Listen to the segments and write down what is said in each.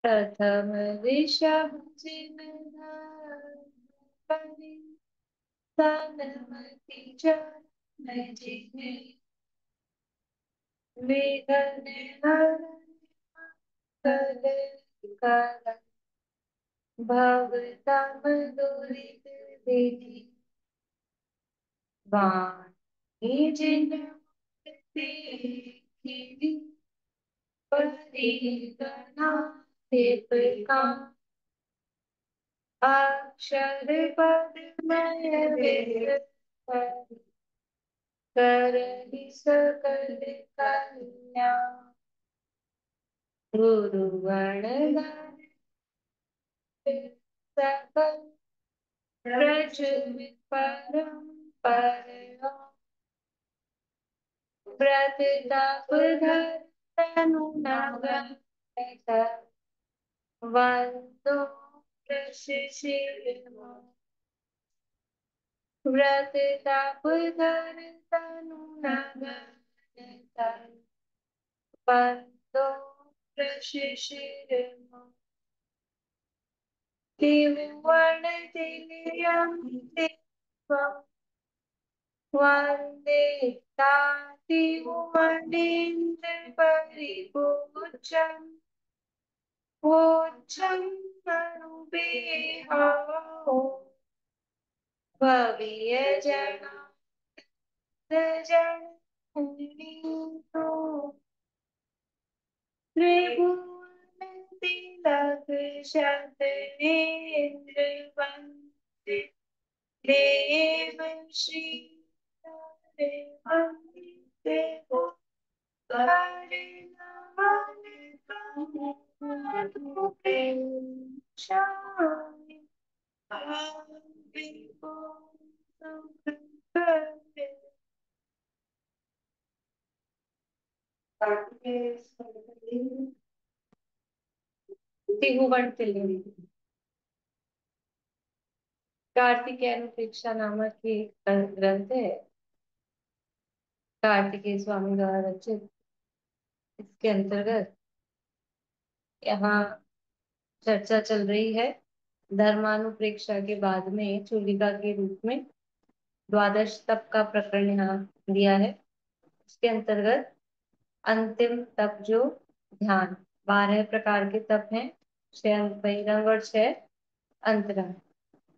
प्रथम विषम जिन धरि सनमति जन जिने विघ्न हर कल कर भव तम दुरित विधि वाणी जिन मुक्ति परिगणा का अक्षर पद मय वेद करहि सकल कल्याण गुरु गण सकल ब्रज परम पर व्रत तप धर तनु नगन वंदो शिशिर व्रत तप धर तनु नगन वंदो शिशिर त्रिभुवन तिलयं देवं वन्दे तातिवनेन्द्र परिपूज्यम् पूज्यं अनुपेहाओ भवीयजनार्दनजननीतो त्रिभुवन तिलक शतनेन्द्र वन्दे देव श्री वन्दे हरे नमन शामि त्रिभुवन तिलक कार्तिकेय अनुप्रेक्षा नामक एक ग्रंथ है, कार्तिकेय स्वामी द्वारा रचित। इसके अंतर्गत यहाँ चर्चा चल रही है धर्मानुप्रेक्षा के बाद में चूलिका के रूप में द्वादश तप का प्रकरण यहाँ दिया है। इसके अंतर्गत अंतिम तप जो ध्यान, 12 प्रकार के तप हैं, 6 बहिरंग और 6 अंतरंग।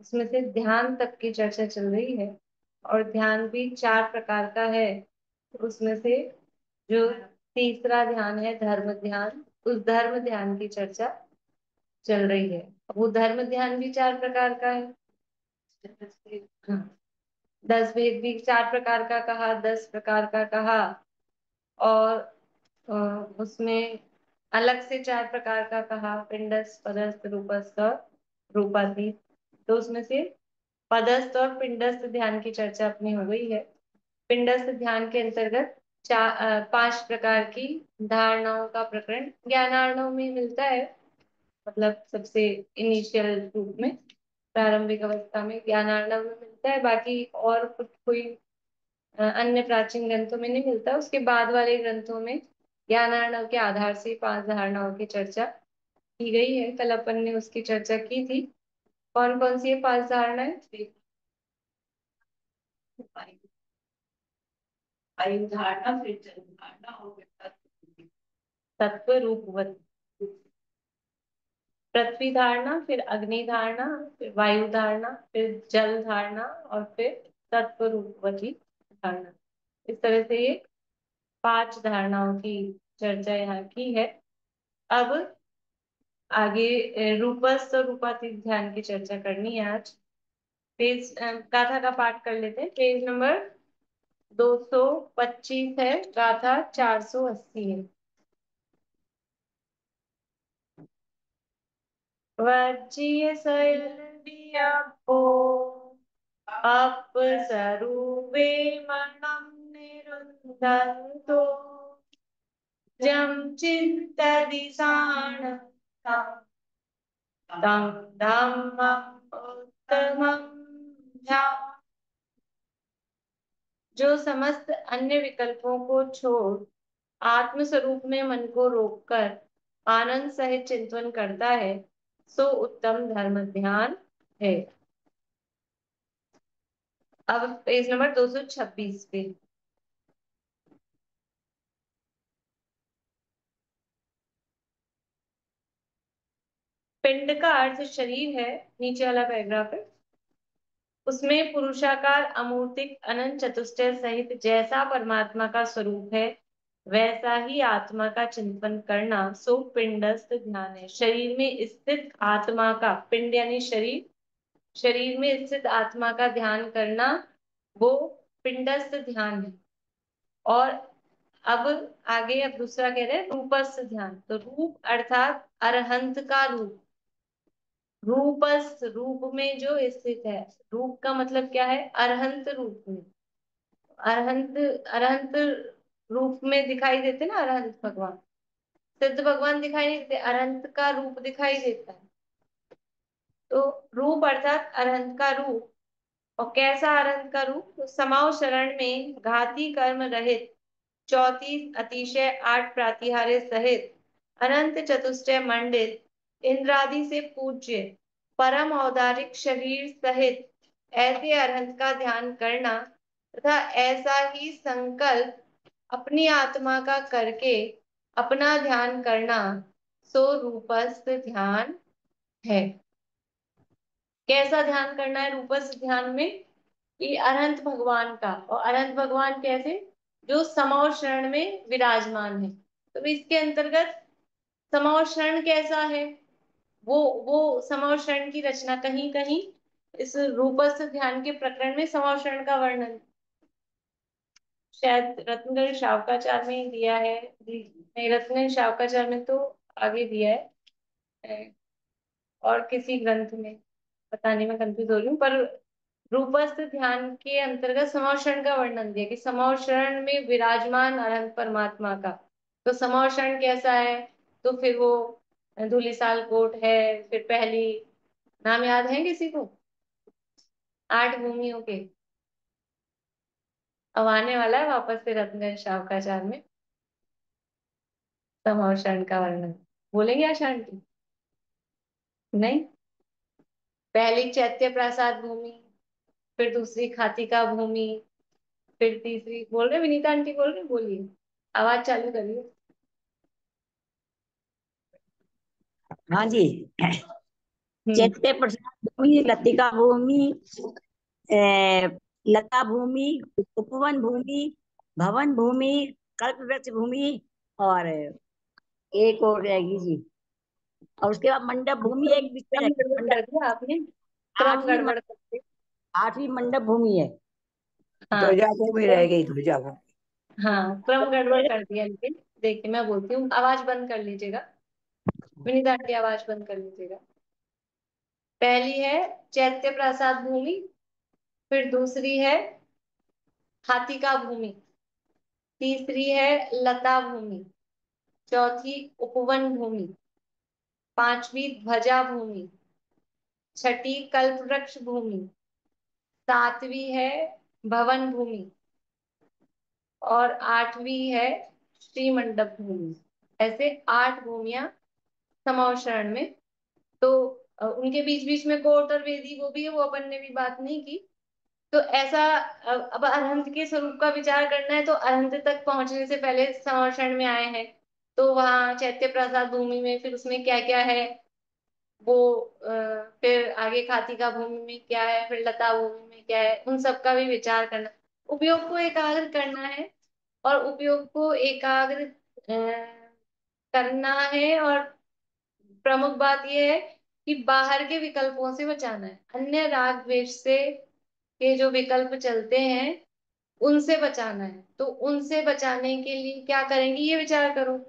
इसमें से ध्यान तप की चर्चा चल रही है और ध्यान भी 4 प्रकार का है। उसमें से जो तीसरा ध्यान है धर्म ध्यान, उस धर्म ध्यान की चर्चा चल रही है। वो धर्म ध्यान भी 4 प्रकार का है। हाँ, 10 भेद भी 4 प्रकार का कहा, 10 प्रकार का कहा और उसमें अलग से 4 प्रकार का कहा, पिंडस्थ पदस्थ रूपस्थ रूपातीत। तो उसमें से पदस्थ और पिंडस्थ ध्यान की चर्चा अपनी हो गई है। पिंडस्थ ध्यान के अंतर्गत 5 प्रकार की धारणाओं का प्रकरण ज्ञानार्णव में मिलता है। मतलब सबसे इनिशियल रूप में, प्रारंभिक अवस्था में ज्ञानार्णव में मिलता है। बाकी और कुछ कोई अन्य प्राचीन ग्रंथों में नहीं मिलता। उसके बाद वाले ग्रंथों में ज्ञानार्णव के आधार से 5 धारणाओं की चर्चा की गई है। कल अपन ने उसकी चर्चा की थी। कौन कौन सी है 5 धारणाएं? आयु धारणा, फिर जल धारणा और तत्व रूपवत, पृथ्वी धारणा, फिर अग्नि धारणा, फिर वायु धारणा, फिर जल धारणा और फिर तत्व रूपवती धारणा। इस तरह से ये 5 धारणाओं की चर्चा यहाँ की है। अब आगे रूपस्थ और रूपातीत ध्यान की चर्चा करनी है आज। पेज गाथा का पाठ कर लेते हैं। पेज नंबर 225 है, गाथा 480 है। वज्जीय शैल वियप्पो अप्सरुवे मणं निरुन्धन्तो जं चिन्तदिशान तं धम्मम् उत्तमं ध्यान। जो समस्त अन्य विकल्पों को छोड़ आत्म स्वरूप में मन को रोककर आनंद सहित चिंतन करता है, सो उत्तम धर्म ध्यान है। अब पेज नंबर 226 पे। पिंड का अर्थ शरीर है, नीचे वाला पैराग्राफ है। उसमें पुरुषाकार अमूर्तिक अनंत चतुष्टय सहित जैसा परमात्मा का स्वरूप है, वैसा ही आत्मा का चिंतन करना सो पिंडस्थ ध्यान है। शरीर में स्थित आत्मा का, पिंड यानी शरीर, शरीर में स्थित आत्मा का ध्यान करना वो पिंडस्थ ध्यान है। और अब आगे अब दूसरा कह रहे हैं रूपस्थ ध्यान। तो रूप अर्थात अरहंत का रूप, रूपस्थ रूप में जो स्थित है। रूप का मतलब क्या है? अरहंत रूप में। अरहंत, अरहंत रूप में दिखाई देते ना अरहंत भगवान। सिद्ध भगवान दिखाई नहीं देते, अरहंत का रूप दिखाई देता है। तो रूप अर्थात अरहंत का रूप। और कैसा अरहंत का रूप? तो समाव शरण में घाती कर्म रहित 34 अतिशय 8 प्रातिहार्य सहित अनंत चतुष्टय मंडित इंद्रादि से पूज्य परम औदारिक शरीर सहित ऐसे अरहंत का ध्यान करना तथा ऐसा ही संकल्प अपनी आत्मा का करके अपना ध्यान करना सो रूपस्थ ध्यान है। कैसा ध्यान करना है रूपस्थ ध्यान में? कि अनंत भगवान का। और अनंत भगवान कैसे? जो समौ शरण में विराजमान है। तो इसके अंतर्गत समौ शरण कैसा है? वो समौ शरण की रचना कहीं कहीं इस रूपस्थ ध्यान के प्रकरण में समौ शरण का वर्णन शायद रत्नगढ़ शावकाचार में ही दिया है। नहीं, रत्नगढ़ शावकाचार में तो आगे दिया है, और किसी ग्रंथ में, पता नहीं, मैं कंफ्यूज हो रही हूँ। पर रूपस्थ ध्यान के अंतर्गत समावशरण का वर्णन दिया कि समावशरण में विराजमान अनंत परमात्मा का। तो समावशरण कैसा है? तो फिर वो धूलिसाल कोट है, फिर पहली, नाम याद है किसी को? 8 भूमियों के। अब आने वाला है वापस से रत्नगढ़ शावकाचार में समावशरण का वर्णन। बोलेंगे आशांति? नहीं। पहली चैत्य प्रसाद भूमि, फिर दूसरी खातिका भूमि, फिर तीसरी, बोल रहे विनीता आंटी? बोल रहे, बोलिए, आवाज चालू करिए। हाँ जी। हम्म। चैत्य प्रसाद भूमि, लतिका भूमि, लता भूमि, उपवन भूमि, भवन भूमि, कल्प वृक्ष भूमि, और एक और रहेगी जी। और उसके बाद मंडप भूमि क्रम एक बीच में क्रम रहेगी। गड़बड़ कर मंडप, दिया आपने, क्रम आठवीं गड़बड़ कर दी। 8वीं मंडप भूमि है। हाँ, ध्वजा भूमि रह क्रम, गई, ध्वजा भूमि। हाँ क्रम गड़बड़ कर दिया। लेकिन देखिए मैं बोलती हूँ, आवाज बंद कर लीजिएगा। विनीता आंटी आवाज बंद कर लीजिएगा। पहली है चैत्य प्रसाद भूमि, फिर दूसरी है हाथिका भूमि, तीसरी है लता भूमि, चौथी उपवन भूमि, पांचवी ध्वजा भूमि, छठी कल्प वृक्ष भूमि, सातवीं है भवन भूमि, और आठवीं है श्री मंडप भूमि। ऐसे 8 भूमियां समावशरण में। तो उनके बीच बीच में कोट और वेदी वो भी है, वो अपन ने भी बात नहीं की। तो ऐसा अब अरहंत के स्वरूप का विचार करना है, तो अरहंत तक पहुंचने से पहले समावशरण में आए हैं। तो वहाँ चैत्य प्रसाद भूमि में फिर उसमें क्या क्या है वो, फिर आगे खातिका भूमि में क्या है, फिर लता भूमि में क्या है, उन सब का भी विचार करना, उपयोग को एकाग्र करना है। और उपयोग को एकाग्र करना है। और प्रमुख बात यह है कि बाहर के विकल्पों से बचाना है। अन्य राग द्वेष से के जो विकल्प चलते हैं उनसे बचाना है। तो उनसे बचाने के लिए क्या करेंगे, ये विचार करो।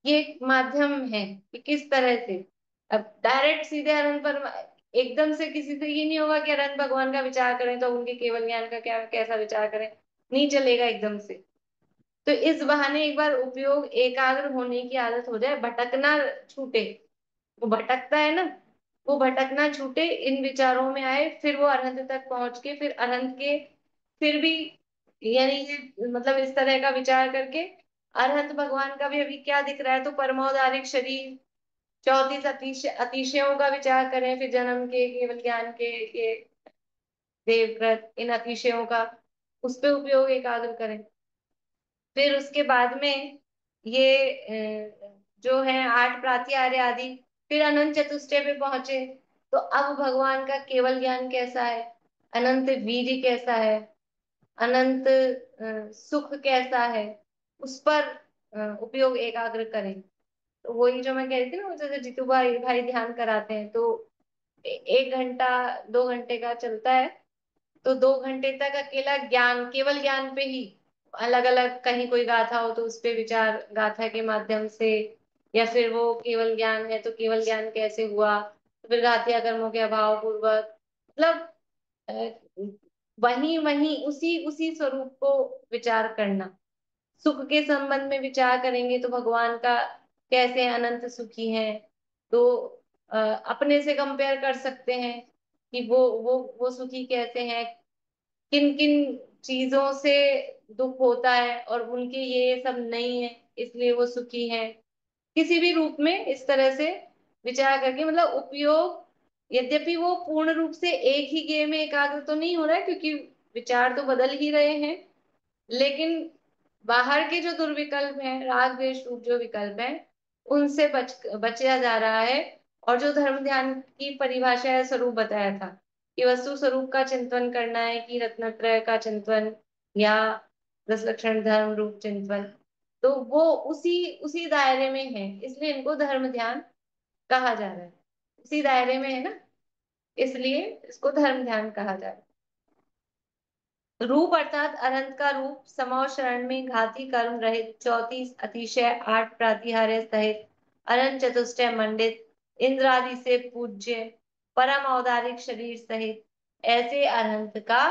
ये एक माध्यम है कि किस तरह से। अब डायरेक्ट सीधे अनंत पर एकदम से किसी से ये नहीं होगा कि अनंत भगवान का विचार करें तो उनके केवल ज्ञान का क्या कैसा विचार करें, नहीं चलेगा एकदम से। तो इस बहाने एक बार उपयोग एकाग्र होने की आदत हो जाए, भटकना छूटे। वो भटकता है ना, वो भटकना छूटे, इन विचारों में आए, फिर वो अरहंत तक पहुंच के, फिर अरहंत के, फिर भी यानी मतलब इस तरह का विचार करके अरहंत भगवान का भी अभी क्या दिख रहा है, तो परमौदारिक शरीर, 34 अतिशयों का विचार करें, फिर जन्म के, केवल ज्ञान के, ये देवव्रत, इन अतिशयों का उस पे उपयोग एकाग्र करें। फिर उसके बाद में ये जो है 8 प्रात्याहार्य आदि, फिर अनंत चतुष्टय पे पहुंचे। तो अब भगवान का केवल ज्ञान कैसा है, अनंत वीर्य कैसा है, अनंत सुख कैसा है, उस पर उपयोग एकाग्र करें। तो वही जो मैं कह रही थी ना, वो जैसे जीतू भाई भाई ध्यान कराते हैं, तो 1 घंटा 2 घंटे का चलता है, तो 2 घंटे तक अकेला ज्ञान, केवल ज्ञान पे ही, अलग अलग कहीं कोई गाथा हो तो उस पे विचार गाथा के माध्यम से, या फिर वो केवल ज्ञान है तो केवल ज्ञान कैसे हुआ, तो फिर गाथिया कर्मों के अभाव पूर्वक, मतलब वही वही उसी उसी स्वरूप को विचार करना। सुख के संबंध में विचार करेंगे तो भगवान का कैसे अनंत सुखी हैं, तो अपने से कंपेयर कर सकते हैं कि वो सुखी कैसे हैं, किन किन चीजों से दुख होता है और उनके ये सब नहीं है, इसलिए वो सुखी हैं। किसी भी रूप में इस तरह से विचार करके, मतलब उपयोग, यद्यपि वो पूर्ण रूप से एक ही गेम में एकाग्र तो नहीं हो रहा है, क्योंकि विचार तो बदल ही रहे हैं, लेकिन बाहर के जो दुर्विकल्प हैं, राग द्वेष रूप जो विकल्प हैं, उनसे बचा जा रहा है। और जो धर्म ध्यान की परिभाषा है, स्वरूप बताया था कि वस्तु स्वरूप का चिंतन करना है, कि रत्नत्रय का चिंतन, या 10 लक्षण धर्म रूप चिंतन, तो वो उसी उसी दायरे में है, इसलिए इनको धर्म ध्यान कहा जा रहा है। उसी दायरे में है ना, इसलिए इसको धर्म ध्यान कहा जा रहा है। रूप अर्थात अनंत का रूप, समौ शरण में घाती कर्म रहित, 34 अतिशय, 8 प्रातिहार्य सहित, अनंत चतुष्टय मंडित, इंद्रादि से पूज्य, परम औदारिक शरीर सहित, ऐसे अनंत का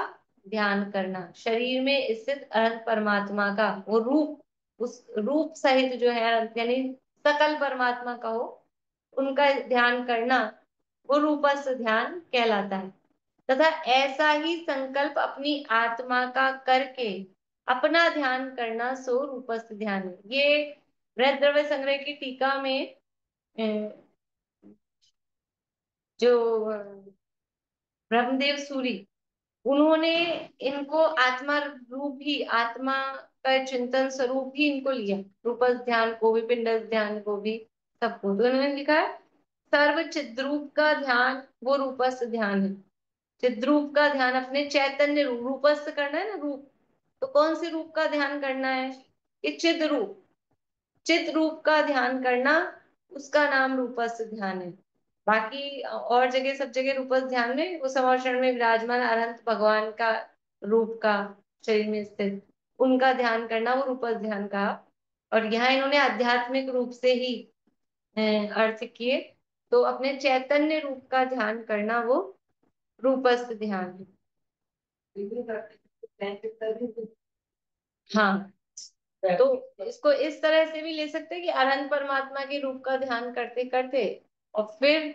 ध्यान करना। शरीर में स्थित अनंत परमात्मा का वो रूप, उस रूप सहित जो है अनंत, यानी सकल परमात्मा का हो, उनका ध्यान करना, वो रूपस्थ ध्यान कहलाता है। तथा ऐसा ही संकल्प अपनी आत्मा का करके अपना ध्यान करना, सो रूपस्थ ध्यान है। ये बृहद द्रव्य संग्रह की टीका में जो ब्रह्मदेव सूरी, उन्होंने इनको आत्मा रूप ही, आत्मा का चिंतन स्वरूप ही इनको लिया, रूपस्थ ध्यान को भी, पिंडस्थ ध्यान को भी, सबको। तो उन्होंने लिखा है सर्व चिद्रूप का ध्यान वो रूपस्थ ध्यान है। चिद्रूप का ध्यान अपने चैतन्य रूप, रूपस्थ करना है ना रूप, तो कौन से रूप का ध्यान करना है, कि चिद रूप, चित रूप का ध्यान करना, उसका नाम रूपस्थ ध्यान है। बाकी और जगह, सब जगह रूपस्थ ध्यान में वो समावरण में विराजमान अनंत भगवान का रूप का, शरीर में स्थित, उनका ध्यान करना वो रूपस्थ ध्यान कहा। और यहाँ इन्होंने आध्यात्मिक रूप से ही अर्थ किए, तो अपने चैतन्य रूप का ध्यान करना वो रूपस्थ ध्यान है। हाँ, तो इसको इस तरह से भी ले सकते हैं कि अनंत परमात्मा के रूप का ध्यान करते करते और फिर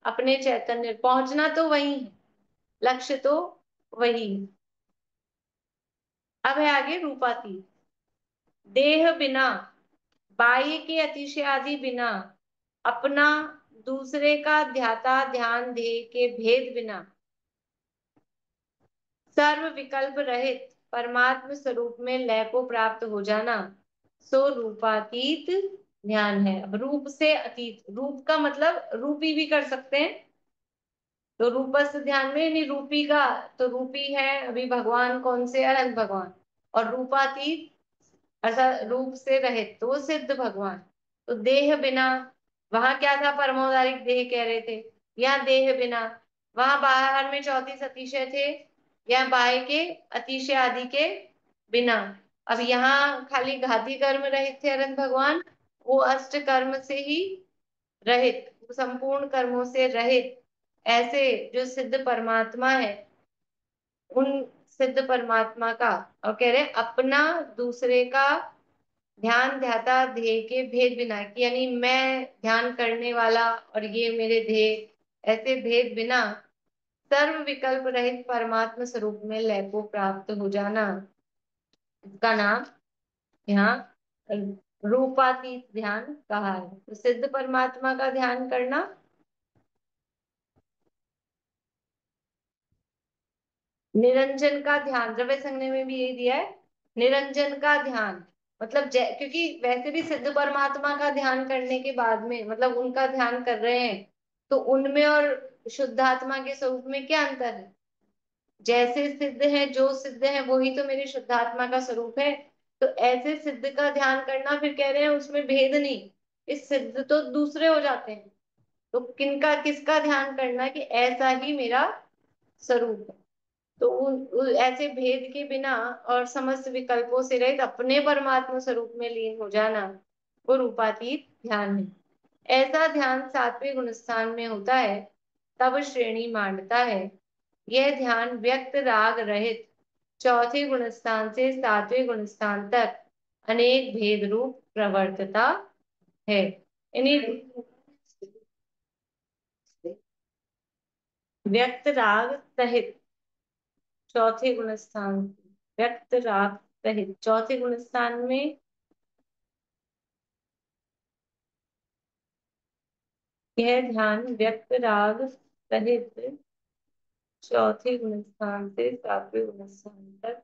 अपने चैतन्य पहुंचना, तो वही है, लक्ष्य तो वही है। अब है आगे रूपातीत। देह बिना, बाह्य के अतिशय आदि बिना, अपना दूसरे का ध्याता ध्यान देह के भेद बिना, सर्व विकल्प रहित परमात्म स्वरूप में लय को प्राप्त हो जाना, सो रूपातीत ध्यान है। अब रूप से अतीत, रूप का मतलब रूपी भी कर सकते हैं, तो रूपस्थ ध्यान में नहीं, रूपी का, तो रूपी है अभी भगवान, कौन से, अनंत भगवान। और रूपातीत अर्थात रूप से रहित, तो वो सिद्ध भगवान। तो देह बिना, वहां क्या था, परमोदारिक देह कह रहे थे, यहाँ देह बिना, वहां बाहर में 34 अतिशय थे, यहाँ बाह्य के अतिशय आदि के बिना। अब यहाँ खाली घाती कर्म रहित थे अनंत भगवान, वो अष्ट कर्म से ही रहित, संपूर्ण कर्मों से रहित, ऐसे जो सिद्ध परमात्मा है, उन सिद्ध परमात्मा का, और कह रहे हैं अपना दूसरे का ध्यान ध्याता ध्येय के भेद बिना, कि यानी मैं ध्यान करने वाला और ये मेरे ध्येय, ऐसे भेद बिना सर्व विकल्प रहित परमात्मा स्वरूप में लय को प्राप्त हो जाना, इसका नाम यहाँ रूपातीत ध्यान कहा है। तो सिद्ध परमात्मा का ध्यान करना, निरंजन का ध्यान, द्रव्य संज्ञा में भी यही दिया है, निरंजन का ध्यान। मतलब क्योंकि वैसे भी सिद्ध परमात्मा का ध्यान करने के बाद में, मतलब उनका ध्यान कर रहे हैं, तो उनमें और शुद्धात्मा के स्वरूप में क्या अंतर है? जैसे सिद्ध है, जो सिद्ध है वही तो मेरी शुद्धात्मा का स्वरूप है। तो ऐसे सिद्ध का ध्यान करना, फिर कह रहे हैं उसमें भेद नहीं, इस सिद्ध तो दूसरे हो जाते हैं। तो किनका, किसका ध्यान करना कि ऐसा ही मेरा स्वरूप है। तो ऐसे भेद के बिना और समस्त विकल्पों से रहित अपने परमात्मा स्वरूप में लीन हो जाना, वो रूपातीत ध्यान है। ऐसा ध्यान सातवें गुणस्थान में होता है, तब श्रेणी मांडता है। यह ध्यान व्यक्त राग रहित चौथे गुणस्थान से सातवें गुणस्थान तक अनेक भेद रूप प्रवर्तता है। यानी व्यक्त राग सहित चौथे गुणस्थान, व्यक्त राग सहित चौथे गुणस्थान में यह ध्यान व्यक्त राग सहित चौथे गुणस्थान से सातवें गुणस्थान तक।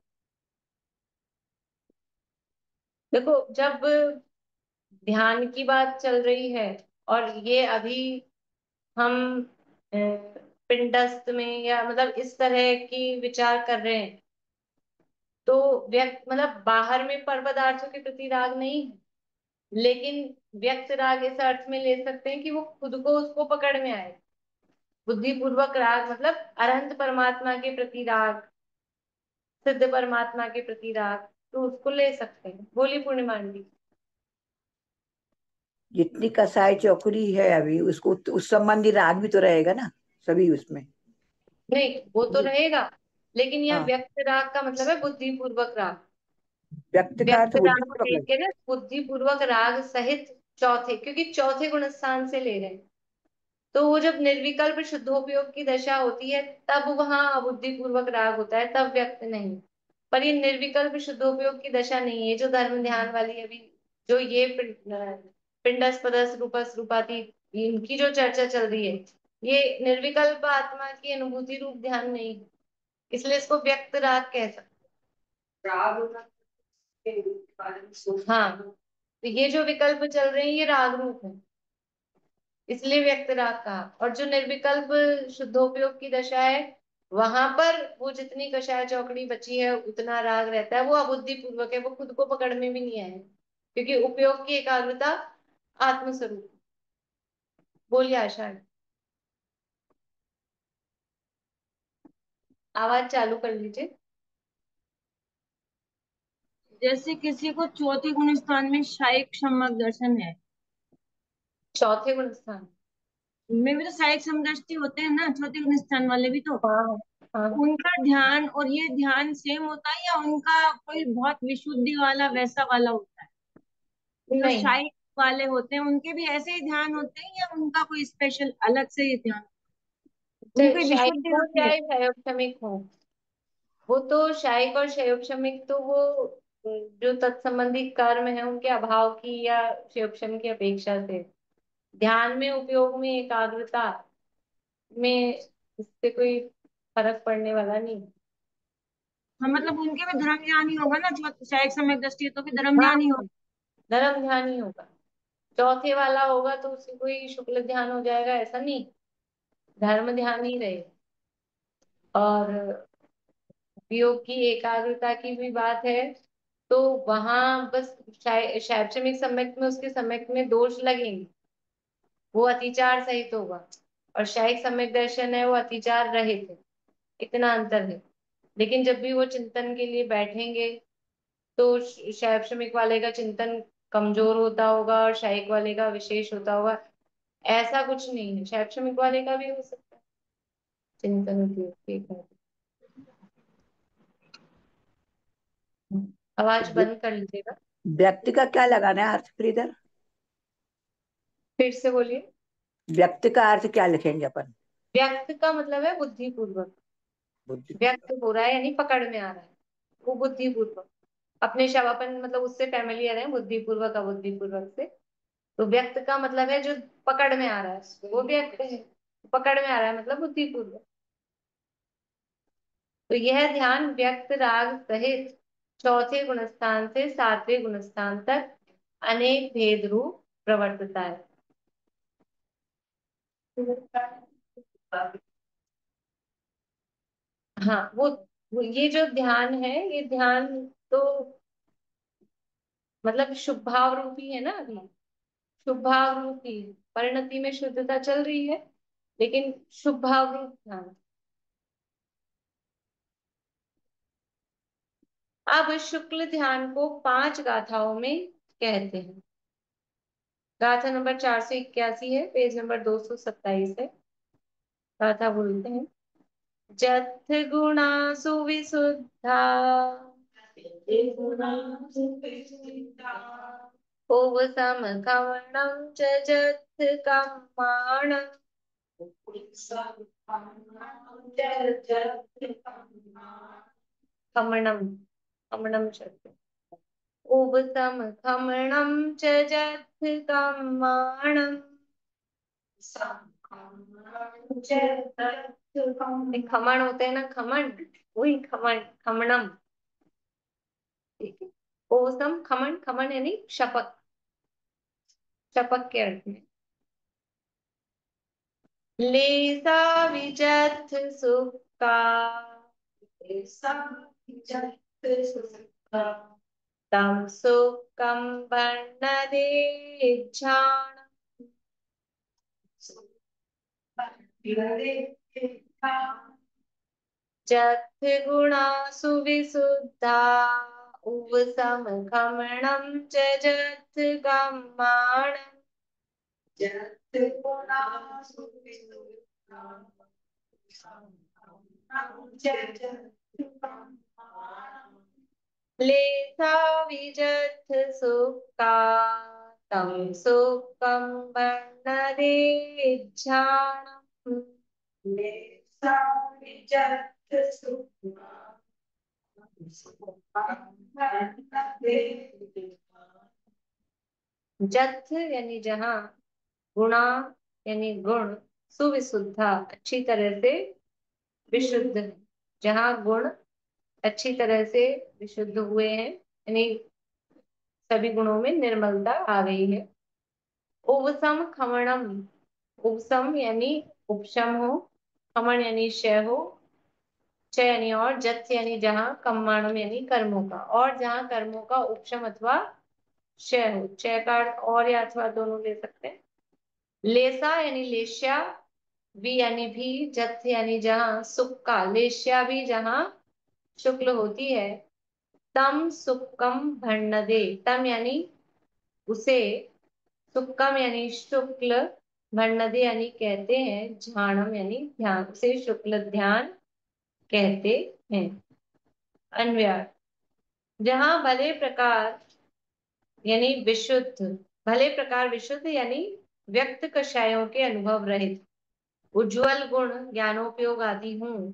देखो, जब ध्यान की बात चल रही है और ये अभी हम पिंडस्थ में या मतलब इस तरह की विचार कर रहे हैं, तो व्यक्त मतलब बाहर में पर पदार्थों के प्रति राग नहीं है, लेकिन व्यक्त राग इस अर्थ में ले सकते हैं कि वो खुद को उसको पकड़ में आए। बुद्धिपूर्वक राग मतलब अनंत परमात्मा के प्रति राग, सिद्ध परमात्मा के प्रति राग, तो उसको ले सकते हैं। बोली पूर्णिमा जी। जितनी कसाई चौकड़ी है अभी, उसको उस संबंधी राग भी तो रहेगा ना, सभी उसमें। नहीं, वो तो ये- रहेगा, लेकिन यह हाँ, व्यक्त राग का मतलब है बुद्धिपूर्वक राग। व्यक्त का अर्थ व्यक्त राग बुद्धिपूर्वक देख लगे। के ना, बुद्धिपूर्वक राग सहित चौथे, क्योंकि चौथे गुण स्थान से ले रहे हैं, तो वो जब निर्विकल्प शुद्धोपयोग की दशा होती है तब वहां अबुद्धिपूर्वक राग होता है, तब व्यक्त नहीं। पर ये निर्विकल्प शुद्धोपयोग की दशा नहीं है, जो धर्म ध्यान वाली अभी जो ये पिंडस पदस रूपस रूपाती, इनकी जो चर्चा चल रही है, ये निर्विकल्प आत्मा की अनुभूति रूप ध्यान नहीं है। इसलिए इसको व्यक्त राग कह सकते हैं। हाँ, तो ये जो विकल्प चल रहे हैं ये राग रूप है, इसलिए व्यक्त राग कहा। और जो निर्विकल्प शुद्धोपयोग की दशा है, वहां पर वो जितनी कषाय चौकड़ी बची है उतना राग रहता है, वो अबुद्धि पूर्वक है, वो खुद को पकड़ में भी नहीं आए, क्योंकि उपयोग की एकाग्रता आत्मस्वरूप। बोलिए आशा, आवाज चालू कर लीजिए। जैसे किसी को चौथे गुण स्थान में शायिक सम्यक दर्शन है। चौथे गुण स्थान, में भी तो शायिक समदृष्टि होते हैं ना, चौथे गुण स्थान वाले भी तो। हाँ हाँ। उनका ध्यान और ये ध्यान सेम होता है, या उनका कोई बहुत विशुद्धि वाला वैसा वाला होता है? जो नहीं, शायिक वाले होते हैं उनके भी ऐसे ही ध्यान होते हैं, या उनका कोई स्पेशल अलग से ये ध्यान? उनकी शायद विशुद्धि हो होती है। चाहे क्षयिक हो, वो तो शायिक और क्षयिक तो वो जो तत्संबंधी कर्म है उनके अभाव की या क्षयिक की अपेक्षा से ध्यान में उपयोग में एकाग्रता में इससे कोई फर्क पड़ने वाला नहीं। हाँ, मतलब उनके भी धर्म ध्यान ही होगा ना, जो शायिक सम्यक दृष्टि है तो भी धर्म हाँ, ध्यान ही होगा। धर्म ध्यान ही होगा। चौथे वाला होगा तो उसे कोई शुक्ल ध्यान हो जाएगा ऐसा नहीं, धर्म ध्यान ही रहेगा। और वियोग की एकाग्रता की भी बात है, तो वहां बस शैक्षणिक सम्यक में उसके सम्यक में दोष लगेंगे, वो अतिचार सहित होगा। और शायिक सम्यक दर्शन है वो अतिचार रहित है, इतना अंतर है। लेकिन जब भी वो चिंतन के लिए बैठेंगे, तो शैक्षणिक वाले का चिंतन कमजोर होता होगा और शायिक वाले का विशेष होता होगा, ऐसा कुछ नहीं है। शैक्षणिक वाले का भी हो सकता है चिंतन उपयोग के कारण। आवाज बंद कर लीजिएगा। व्यक्ति का क्या लगाना है अर्थ फिर इधर? फिर से बोलिए। व्यक्ति का अर्थ क्या लिखेंगे अपन? व्यक्त का मतलब है बुद्धिपूर्वक, बुद्धि। व्यक्त हो रहा है यानी पकड़ में आ रहा है, वो बुद्धिपूर्वक। अपने शब्द अपन मतलब उससे फैमिलियर है, बुद्धिपूर्वक अबुद्धिपूर्वक से। तो व्यक्त का मतलब है जो पकड़ में आ रहा है, वो व्यक्त है। पकड़ में आ रहा है मतलब बुद्धिपूर्वक। तो यह ध्यान व्यक्त राग सहित चौथे गुणस्थान से सातवें गुणस्थान तक अनेक भेद रूप प्रवर्तता है। हाँ, वो ये जो ध्यान है, ये ध्यान तो मतलब शुभ भाव रूपी है ना अभी। शुभ भाव रूपी परिणति में शुद्धता चल रही है, लेकिन शुभ भाव रूप ध्यान। अब शुक्ल ध्यान को 5 गाथाओं में कहते हैं। गाथा नंबर 481 है, पेज नंबर 227 है। गाथा बोलते हैं। जथ गुणा सुविशुद्धा ओव समकवणं च जथ कम्माणं कमणम कमणम शब्द ओव समकवणं च जथ कम्माणं खमण होते हैं ना, खमण, वही खमण खमणम। ठीक है। ओसम खमण, खमण यानी शपथ, शपथ के अर्थ में। लेसा विजथ सुखा, लेसा विजथ सुखा तम सुखम वर्णदे इच्छाण जथ गुणा सुविशुद्धा उव समखमणं च जथ कम्माणं जथ गुणा सुविशुद्धा लेसा विजथ सुखा तं सुखं वर्णदे इच्छाणम् लेसा विजथ सुखा जथ यानी जहाँ, गुणा यानी गुण, सुविशुद्धा अच्छी तरह से विशुद्ध है। जहाँ गुण अच्छी तरह से विशुद्ध हुए हैं, यानी सभी गुणों में निर्मलता आ गई है। उपसम खमणम, उपसम यानी उपशम हो, खमण यानी क्षय हो, च यानी और, जथ यानी जहाँ, कम्माणम यानी कर्मों का, और जहाँ कर्मों का उपशम अथवा क्षय हो। क्षय का अर्थ और या अथवा दोनों ले सकते हैं। लेसा यानी लेश्या, वी यानी भी, जथ यानी जहाँ, सुख का, लेश्या भी जहाँ शुक्ल होती है। तम सुक्कम भन्नदे, तम यानी उसे, सुक्कम यानी शुक्ल, भन्नदे यानी कहते हैं, झाणम यानी ध्यान, उसे शुक्ल ध्यान कहते हैं। अन्वय, जहाँ भले प्रकार यानी विशुद्ध, भले प्रकार विशुद्ध यानी व्यक्त कषायों के अनुभव रहित उज्ज्वल गुण ज्ञानोपयोग आदि हूँ,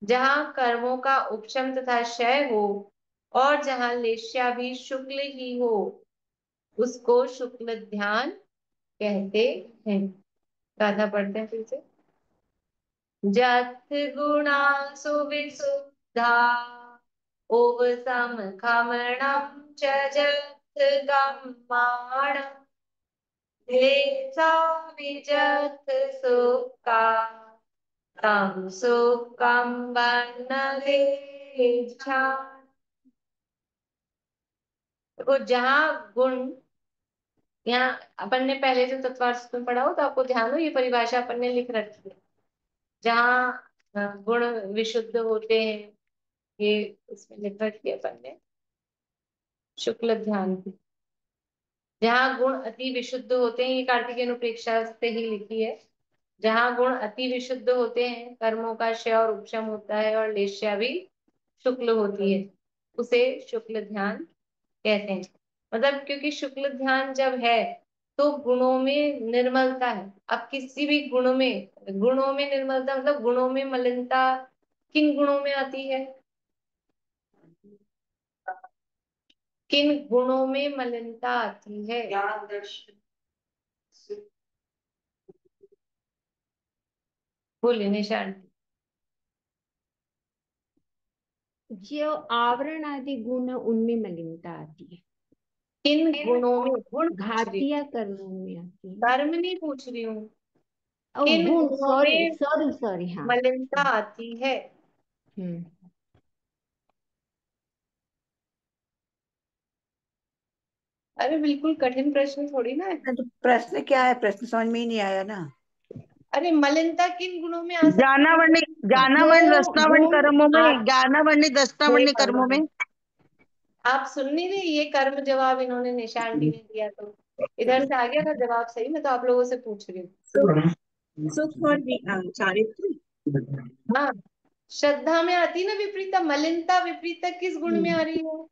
जहाँ कर्मों का उपशम तथा क्षय हो, और जहाँ लेश्या भी शुक्ल ही हो, उसको शुक्ल ध्यान कहते हैं। गाथा पढ़ते हैं फिर से। जथ गुणा सुविशुद्धा ओव समखमणं च जथ कम्माणं लेसा विजथ सुखा तं सुखं वर्णदे इच्छाणम्। देखो, जहाँ गुण, यहाँ अपन ने पहले जो तत्वार्थ में पढ़ा हो तो आपको ध्यान हो, ये परिभाषा अपन ने लिख रखी है। जहाँ गुण विशुद्ध होते हैं, ये इसमें लिख रखी है अपन ने, शुक्ल ध्यान की। जहाँ गुण अति विशुद्ध होते हैं, ये कार्तिकेय अनुप्रेक्षा से ही लिखी है। जहाँ गुण अति विशुद्ध होते हैं, कर्मों का क्षय और उपशम होता है, और लेश्या भी शुक्ल होती है, उसे शुक्ल ध्यान कहते हैं। मतलब क्योंकि शुक्ल ध्यान जब है तो गुणों में निर्मलता है। अब किसी भी गुणों में निर्मलता मतलब गुणों में मलिनता किन गुणों में आती है? किन गुणों में मलिनता आती है? बोलिए निशान। जो आवरण आदि गुण है उनमें मलिनता आती है। किन गुणों में, गुण पूछ रही हूँ, घातीय कर्मों में आती है। कर्म नहीं पूछ रही हूँ। ओ किन गुण, गुणों सॉरी में सॉरी सॉरी, हाँ। मलिनता आती है? हम्म। अरे बिल्कुल कठिन प्रश्न थोड़ी ना है। तो प्रश्न क्या है? प्रश्न समझ में ही नहीं आया ना। अरे मलिनता किन गुणों में आ सकती है? ज्ञानावरणी ज्ञानावर्ण जो रसनावर्ण गुण कर्मों में, आप ज्ञानावरणी हे दस्तावरणी कर्मों में। भगवान, आप सुन नहीं रहे? ये कर्म जवाब इन्होंने निशान डी ने दिया तो इधर से आ गया था जवाब सही। मैं तो आप लोगों से पूछ रही हूँ। सुख और चारित्र। हाँ, श्रद्धा में आती है ना विपरीता। मलिनता विपरीता किस गुण में आ रही है?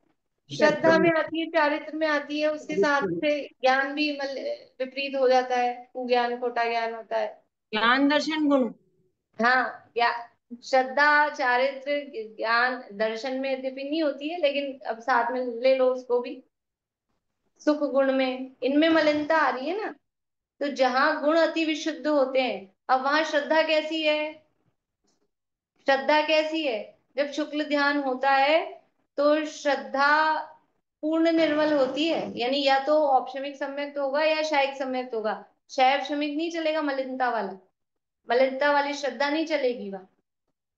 श्रद्धा में आती है, चारित्र में आती है। उसके साथ से ज्ञान भी विपरीत हो जाता है, कुज्ञान खोटा ज्ञान होता है। ज्ञान दर्शन गुण। हाँ, या श्रद्धा, चारित्र, ज्ञान दर्शन में यद्यपि नहीं होती है, लेकिन अब साथ में ले लो उसको भी। सुख गुण में, इनमें मलिनता आ रही है ना। तो जहां गुण अति विशुद्ध होते हैं, अब वहां श्रद्धा कैसी है? श्रद्धा कैसी है? जब शुक्ल ध्यान होता है तो श्रद्धा पूर्ण निर्मल होती है। यानी या तो औपशमिक सम्यक्त होगा या शायिक सम्यक्त होगा। शैव शमिक नहीं चलेगा, मलिनता वाला, मलिनता वाली श्रद्धा नहीं चलेगी वहां।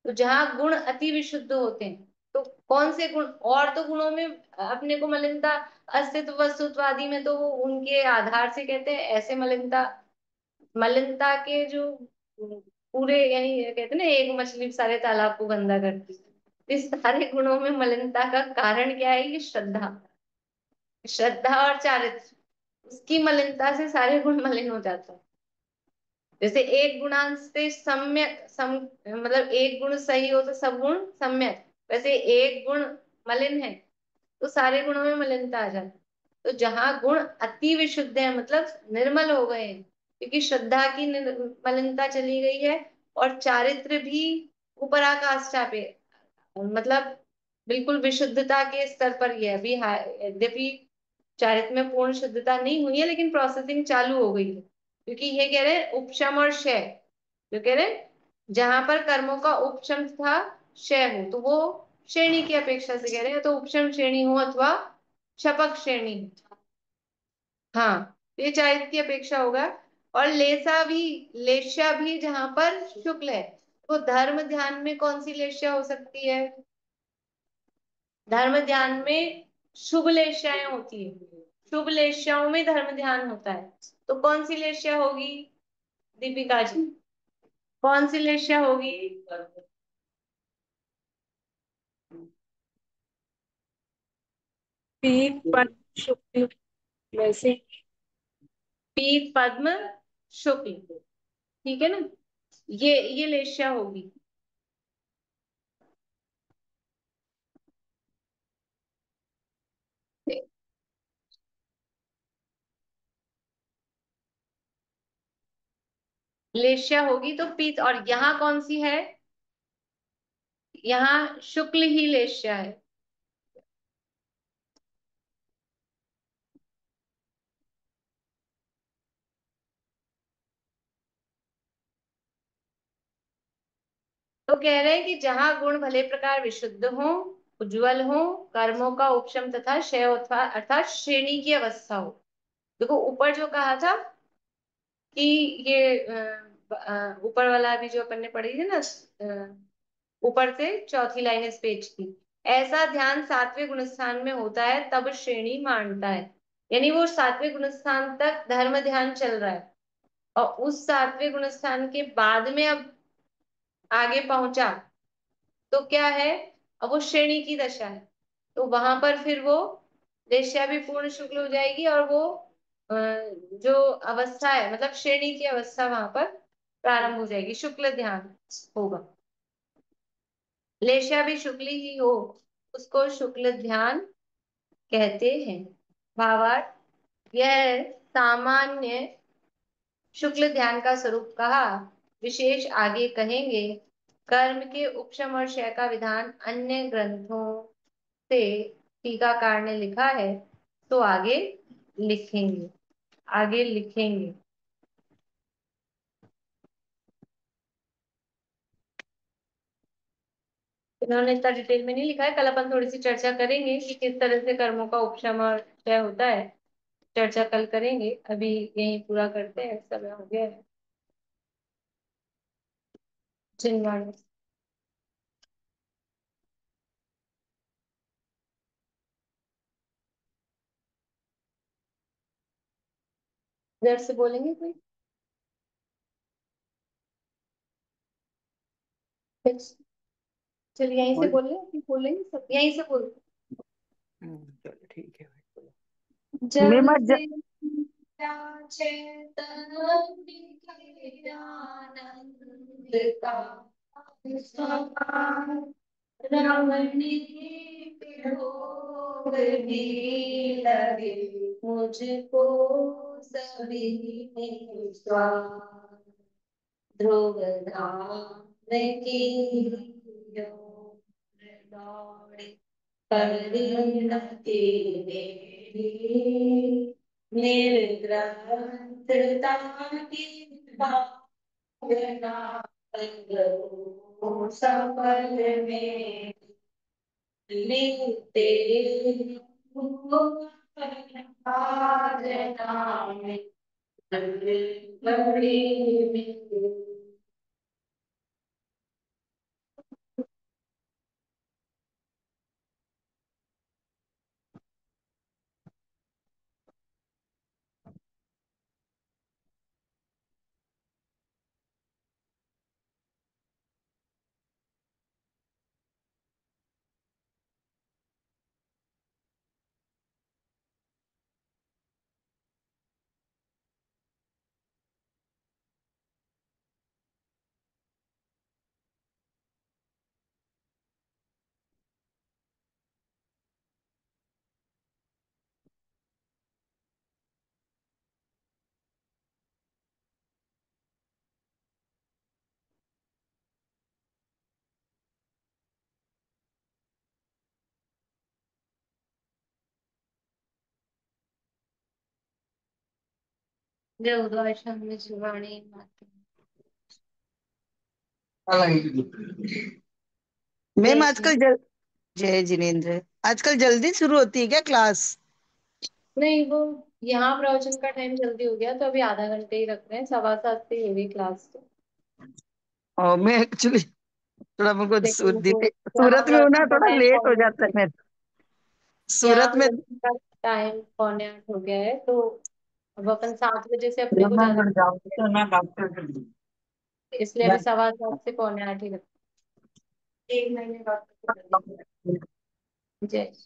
तो जहां गुण अति विशुद्ध होते हैं, तो कौन से गुण? और तो गुणों में अपने को मलिनता, अस्तित्व वस्तुत्वादि में तो वो उनके आधार से कहते हैं ऐसे मलिनता। मलिनता के जो पूरे, यानी कहते हैं ना एक मछली सारे तालाब को गंदा करती है। इस सारे गुणों में मलिनता का कारण क्या है? ये श्रद्धा। श्रद्धा और चारित्र, उसकी मलिनता से सारे गुण मलिन हो जाते हैं। जैसे एक गुणांश से मतलब एक गुण सही हो तो सब गुण सम्यक, वैसे एक गुण मलिन है तो सारे गुणों में मलिनता आ जाती है। तो जहां गुण अति विशुद्ध है, मतलब निर्मल हो गए हैं, क्योंकि श्रद्धा की मलिनता चली गई है, और चारित्र भी ऊपराकाष्ठा पे, मतलब बिल्कुल विशुद्धता के स्तर पर ही है अभी। यद्यपि चारित्र में पूर्ण शुद्धता नहीं हुई है, लेकिन प्रोसेसिंग चालू हो गई है। क्योंकि ये कह रहे हैं उपशम और क्षय, जो कह रहे हैं जहां पर कर्मों का उपशम था, क्षय हो, तो वो श्रेणी की अपेक्षा से कह रहे हैं, तो उपशम श्रेणी हो अथवा शपक श्रेणी हो। हाँ, तो ये चारित्र की अपेक्षा होगा। और लेसा भी, लेस्या भी जहां पर शुक्ल है, तो धर्म ध्यान में कौन सी लेस्या हो सकती है? धर्म ध्यान में शुभ लेस्याएं होती है। शुभ लेस्याओं में धर्म ध्यान होता है। तो कौन सी लेस्या होगी दीपिका जी? कौन सी लेस्या होगी? पीत पद शुक्ल वैसे। पीत पद्म शुक्ल, ठीक है ना? ये लेस्या होगी। लेस्या होगी तो पीत, और यहाँ कौन सी है? यहाँ शुक्ल ही लेस्या है। तो कह रहे हैं कि जहां गुण भले प्रकार विशुद्ध हो, उज्जवल हो, कर्मों का उपशम तथा क्षय अर्थात श्रेणी की अवस्था हो। देखो ऊपर जो कहा था कि ये ऊपर वाला भी जो अपन ने पढ़ी थी ना, ऊपर से चौथी लाइन इस पेज की, ऐसा ध्यान सातवें गुणस्थान में होता है तब श्रेणी मानता है। यानी वो सातवें गुणस्थान तक धर्म ध्यान चल रहा है, और उस सातवें गुणस्थान के बाद में अब आगे पहुंचा तो क्या है? अब वो श्रेणी की दशा है। तो वहां पर फिर वो वेश्या भी पूर्ण शुक्ल हो जाएगी, और वो जो अवस्था है, मतलब श्रेणी की अवस्था वहां पर प्रारंभ हो जाएगी, शुक्ल ध्यान होगा। लेशा भी शुक्ल ही हो, उसको शुक्ल ध्यान कहते हैं। भावार्थ, यह सामान्य शुक्ल ध्यान का स्वरूप कहा, विशेष आगे कहेंगे। कर्म के उपशम और क्षय का विधान अन्य ग्रंथों से टीकाकार ने लिखा है, तो आगे लिखेंगे, आगे लिखेंगे। इन्होंने इतना डिटेल में नहीं लिखा है, कल अपन थोड़ी सी चर्चा करेंगे कि किस तरह से कर्मों का उपसमय होता है। चर्चा कल करेंगे, अभी यही पूरा करते हैं, समय हो गया है। चिन्वाण इधर से बोलेंगे कोई? चल यहीं से बोल रहे, बोलेंगे सब यहीं से बोल। चलो ठीक है भाई, बोलो। जब मैं से चेतन के आनंद का समान रमणी रोग भी लगे मुझको सभी स्वाद ध्रुव धाम की ओर दौड़े परिणति मेरी निर्ग्रंथता की भावना करो सफल में तेरे साधना में बड़ी देवदाशा में शिवानी माता। मैम जय श्री। आजकल जय जिनेन्द्र। आजकल जल्दी शुरू होती है क्या क्लास? नहीं वो यहाँ प्रवचन का टाइम जल्दी हो गया, तो अभी आधा घंटे ही रख रहे हैं, 7:15 से होगी क्लास तो। और मैं एक्चुअली थोड़ा मुझको लेकिन वो यहाँ सूरत में होना प्रवचन का थोड़ा टाइम लेट हो पौने जाता है मेरे। यहाँ सूरत में प्रवचन का टाइम 7:45 हो गया है, तो अब अपन 7 बजे से अपने को ज्यादा, इसलिए अभी 7:15 से 7:45 ही रखते हैं। 1 महीने बाद तो कर देंगे। जय श्री।